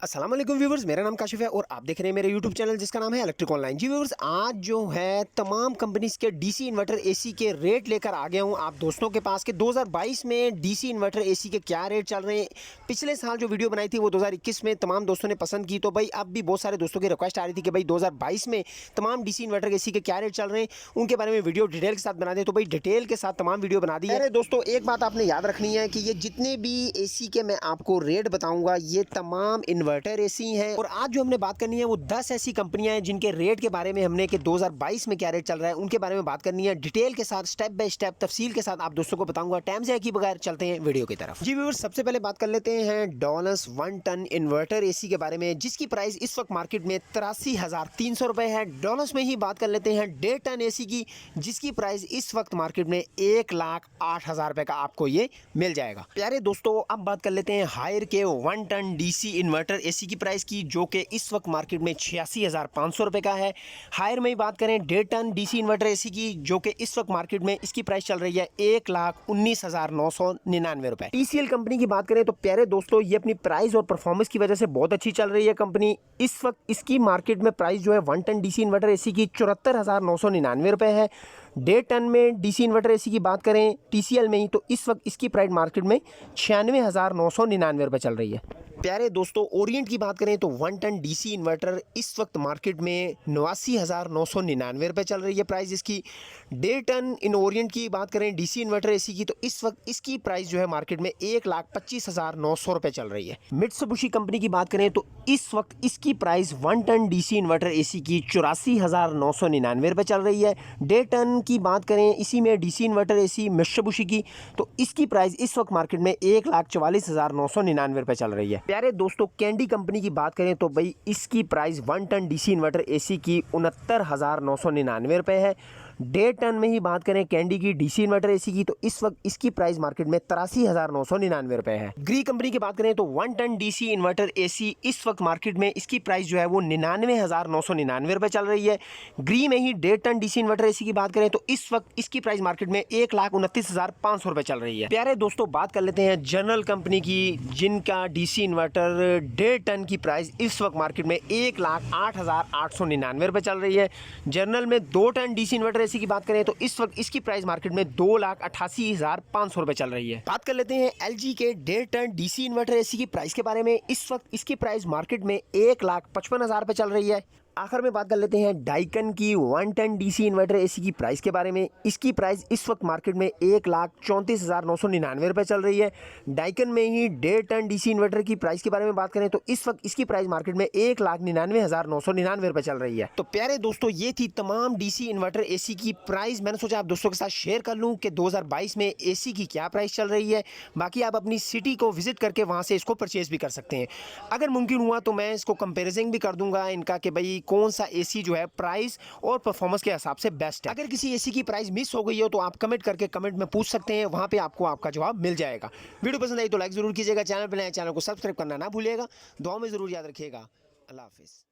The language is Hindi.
अस्सलाम वालेकुम व्यूवर्स, मेरा नाम काशिफ है और आप देख रहे हैं मेरे यूट्यूब चैनल जिसका नाम है इलेक्ट्रिक ऑनलाइन। जी व्यूवर्स, आज जो है तमाम कंपनीज के डीसी इन्वर्टर एसी के रेट लेकर आ गया हूं आप दोस्तों के पास के 2022 में डीसी इन्वर्टर एसी के क्या रेट चल रहे हैं। पिछले साल जो वीडियो बनाई थी वो 2021 में तमाम दोस्तों ने पसंद की, तो भाई अब भी बहुत सारे दोस्तों की रिक्वेस्ट आ रही थी कि भाई 2022 में तमाम डीसी इन्वर्टर एसी के क्या रेट चल रहे हैं उनके बारे में वीडियो डिटेल के साथ बना दें। तो भाई डिटेल के साथ तमाम वीडियो बना दी है। अरे दोस्तों, एक बात आपने याद रखनी है कि ये जितने भी एसी के मैं आपको रेट बताऊंगा ये तमाम इन्वर्टर एसी हैं। और आज जो हमने बात करनी है वो 10 ऐसी कंपनियां हैं जिनके रेट के बारे में हमने कि 2022 में क्या रेट चल रहा है उनके बारे में बात करनी है डिटेल के साथ, स्टेप बाय स्टेप तफसील के साथ आप दोस्तों को बताऊंगा। टाइम से की बगैर चलते हैं वीडियो की तरफ। जी व्यूअर्स, सबसे पहले बात कर लेते हैं डॉलर्स 1 टन इन्वर्टर एसी के बारे में, जिसकी प्राइस इस वक्त मार्केट में 83,300 रुपए है। डॉलर्स में ही बात कर लेते हैं 1.5 टन एसी की, जिसकी प्राइस इस वक्त मार्केट में 1,08,000 रुपए का आपको ये मिल जाएगा। प्यारे दोस्तों, अब बात कर लेते हैं हायर के 1 टन डीसी इन्वर्टर एसी की प्राइस की, जो कि इस वक्त मार्केट में 86,500 रुपए का है। हायर में ही बात करें 1.5 टन डीसी इन्वर्टर एसी की, जो कि इस वक्त मार्केट में इसकी प्राइस चल रही है 1,19,999 रुपए। टीसीएल कंपनी की बात करें तो प्यारे दोस्तों, ये अपनी प्राइस और परफॉर्मेंस की वजह से बहुत अच्छी चल रही है कंपनी। इस वक्त इसकी मार्केट में प्राइस जो है 1 टन डीसी इन्वर्टर एसी की 74,999 रुपए है। 1.5 टन में डीसी इन्वर्टर एसी की बात करें टीसीएल में ही तो इस वक्त इसकी प्राइस मार्केट में 96,999 रुपए चल रही है। प्यारे दोस्तों, ओरिएंट की बात करें तो 1 टन डीसी इन्वर्टर इस वक्त मार्केट में 89,999 रुपए चल रही है प्राइस इसकी। 1.5 टन इन ओरिएंट की बात करें डीसी इन्वर्टर एसी की तो इस वक्त इसकी प्राइस जो है मार्केट में 1,25,900 रुपए चल रही है। मित्सुबिशी कंपनी की बात करें तो इस वक्त इसकी price 1 ton DC inverter AC की 84,999 रुपए चल रही है। 1.5 टन की बात करें इसी में डीसी इन्वर्टर एसी मित्सुबिशी की तो इसकी प्राइस इस वक्त मार्केट में 1,44,999 रुपए चल रही है। प्यारे दोस्तों, कैंडी कंपनी की बात करें तो भाई इसकी price 1 ton DC inverter AC की 69,999 रुपए है। 1.5 टन में ही बात करें कैंडी की डीसी इन्वर्टर एसी की तो इस वक्त इसकी प्राइस मार्केट में 83,999 रुपए है। ग्री कंपनी की बात करें तो 1 टन डीसी इन्वर्टर एसी इस वक्त मार्केट में इसकी प्राइस जो है वो 99,999 रुपए चल रही है। ग्री में ही 1.5 टन डीसी इन्वर्टर एसी की बात करें तो इस वक्त इसकी प्राइस मार्केट में 1,29,500 रुपए चल रही है। प्यारे दोस्तों, बात कर लेते हैं जनरल कंपनी की, जिनका डीसी इन्वर्टर 1.5 टन की प्राइस इस वक्त मार्केट में 1,08,899 रुपए चल रही है। जनरल में 2 टन डीसी इन्वर्टर एसी की बात करें तो इस वक्त इसकी प्राइस मार्केट में 2,88,500 रुपए चल रही है। बात कर लेते हैं एलजी के 1.5 टन डीसी इन्वर्टर एसी की प्राइस के बारे में। इस वक्त इसकी प्राइस मार्केट में 1,55,000 रुपए चल रही है। आखिर में बात कर लेते हैं डाइकन की 1 टन डीसी इन्वर्टर एसी की प्राइस के बारे में। इसकी प्राइस इस वक्त मार्केट में 1,34,999 रुपए चल रही है। डाइकन में ही 1.5 टन डीसी इन्वर्टर की प्राइस के बारे में बात करें तो इस वक्त इसकी प्राइस मार्केट में 1,99,999 रुपए चल रही है। तो प्यारे दोस्तों, ये थी तमाम डीसी इन्वर्टर एसी की प्राइस। मैंने सोचा आप दोस्तों के साथ शेयर कर लूँ कि 2022 में एसी की क्या प्राइस चल रही है। बाकी आप अपनी सिटी को विजिट करके वहाँ से इसको परचेज भी कर सकते हैं। अगर मुमकिन हुआ तो मैं इसको कंपेरिजन भी कर दूंगा इनका कि भाई कौन सा एसी जो है प्राइस और परफॉर्मेंस के हिसाब से बेस्ट है। अगर किसी एसी की प्राइस मिस हो गई हो तो आप कमेंट करके कमेंट में पूछ सकते हैं, वहां पे आपको आपका जवाब मिल जाएगा। वीडियो पसंद आई तो लाइक जरूर कीजिएगा, चैनल पर नए चैनल को सब्सक्राइब करना ना भूलिएगा। दुआ में जरूर याद रखिएगा। अल्लाह हाफिज़।